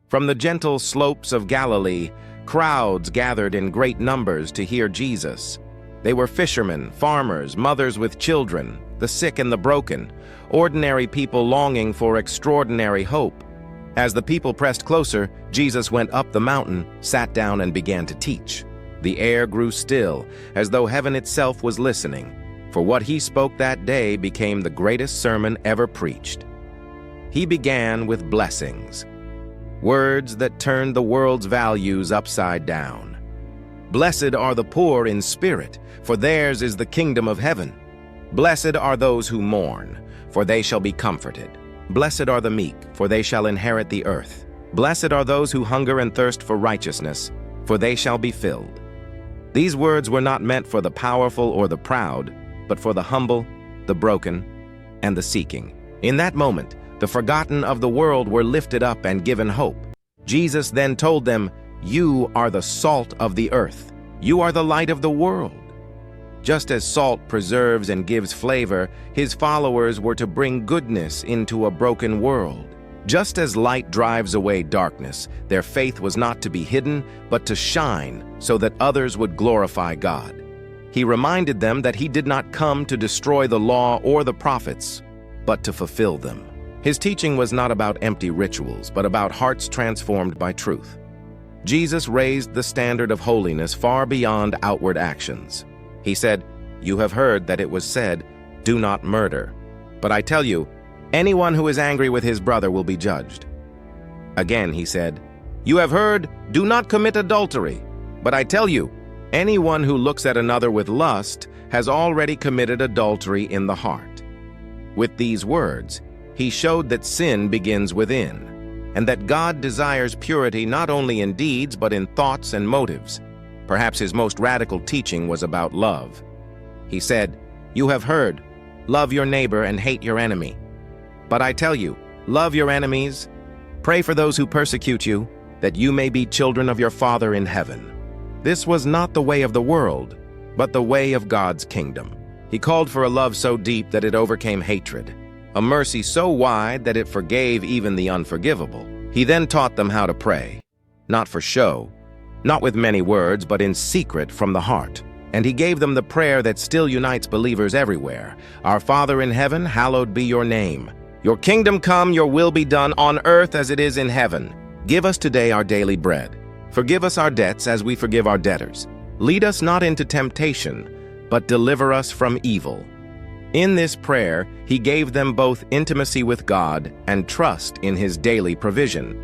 From the gentle slopes of Galilee, crowds gathered in great numbers to hear Jesus. They were fishermen, farmers, mothers with children, the sick and the broken, ordinary people longing for extraordinary hope. As the people pressed closer, Jesus went up the mountain, sat down, and began to teach. The air grew still, as though heaven itself was listening, for what he spoke that day became the greatest sermon ever preached. He began with blessings, words that turned the world's values upside down. Blessed are the poor in spirit, for theirs is the kingdom of heaven. Blessed are those who mourn, for they shall be comforted. Blessed are the meek, for they shall inherit the earth. Blessed are those who hunger and thirst for righteousness, for they shall be filled. These words were not meant for the powerful or the proud, but for the humble, the broken, and the seeking. In that moment, the forgotten of the world were lifted up and given hope. Jesus then told them, "You are the salt of the earth. You are the light of the world." Just as salt preserves and gives flavor, his followers were to bring goodness into a broken world. Just as light drives away darkness, their faith was not to be hidden, but to shine so that others would glorify God. He reminded them that he did not come to destroy the law or the prophets, but to fulfill them. His teaching was not about empty rituals, but about hearts transformed by truth. Jesus raised the standard of holiness far beyond outward actions. He said, "You have heard that it was said, 'Do not murder.' But I tell you, anyone who is angry with his brother will be judged." Again he said, "You have heard, 'Do not commit adultery.' But I tell you, anyone who looks at another with lust has already committed adultery in the heart." With these words, he showed that sin begins within, and that God desires purity not only in deeds but in thoughts and motives. Perhaps his most radical teaching was about love. He said, "You have heard, 'Love your neighbor and hate your enemy.' But I tell you, love your enemies, pray for those who persecute you, that you may be children of your Father in heaven." This was not the way of the world, but the way of God's kingdom. He called for a love so deep that it overcame hatred, a mercy so wide that it forgave even the unforgivable. He then taught them how to pray, not for show, not with many words, but in secret from the heart. And he gave them the prayer that still unites believers everywhere. "Our Father in heaven, hallowed be your name. Your kingdom come, your will be done on earth as it is in heaven. Give us today our daily bread. Forgive us our debts as we forgive our debtors. Lead us not into temptation, but deliver us from evil." In this prayer, he gave them both intimacy with God and trust in his daily provision.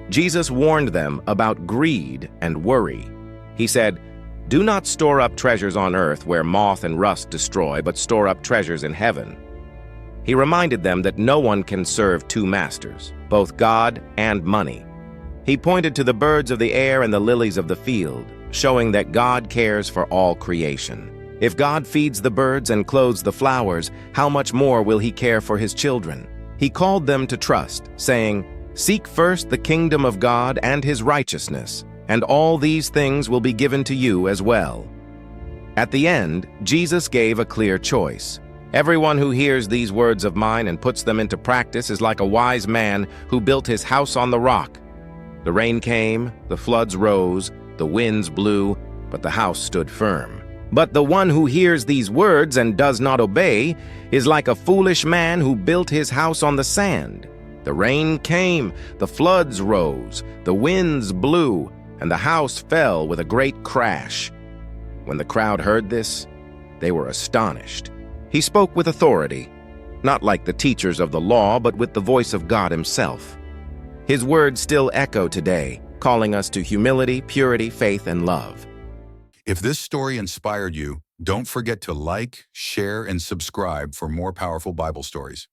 Jesus warned them about greed and worry. He said, "Do not store up treasures on earth where moth and rust destroy, but store up treasures in heaven." He reminded them that no one can serve two masters, both God and money. He pointed to the birds of the air and the lilies of the field, showing that God cares for all creation. If God feeds the birds and clothes the flowers, how much more will he care for his children? He called them to trust, saying, "Seek first the kingdom of God and his righteousness, and all these things will be given to you as well." At the end, Jesus gave a clear choice. "Everyone who hears these words of mine and puts them into practice is like a wise man who built his house on the rock. The rain came, the floods rose, the winds blew, but the house stood firm. But the one who hears these words and does not obey is like a foolish man who built his house on the sand. The rain came, the floods rose, the winds blew, and the house fell with a great crash." When the crowd heard this, they were astonished. He spoke with authority, not like the teachers of the law, but with the voice of God himself. His words still echo today, calling us to humility, purity, faith, and love. If this story inspired you, don't forget to like, share, and subscribe for more powerful Bible stories.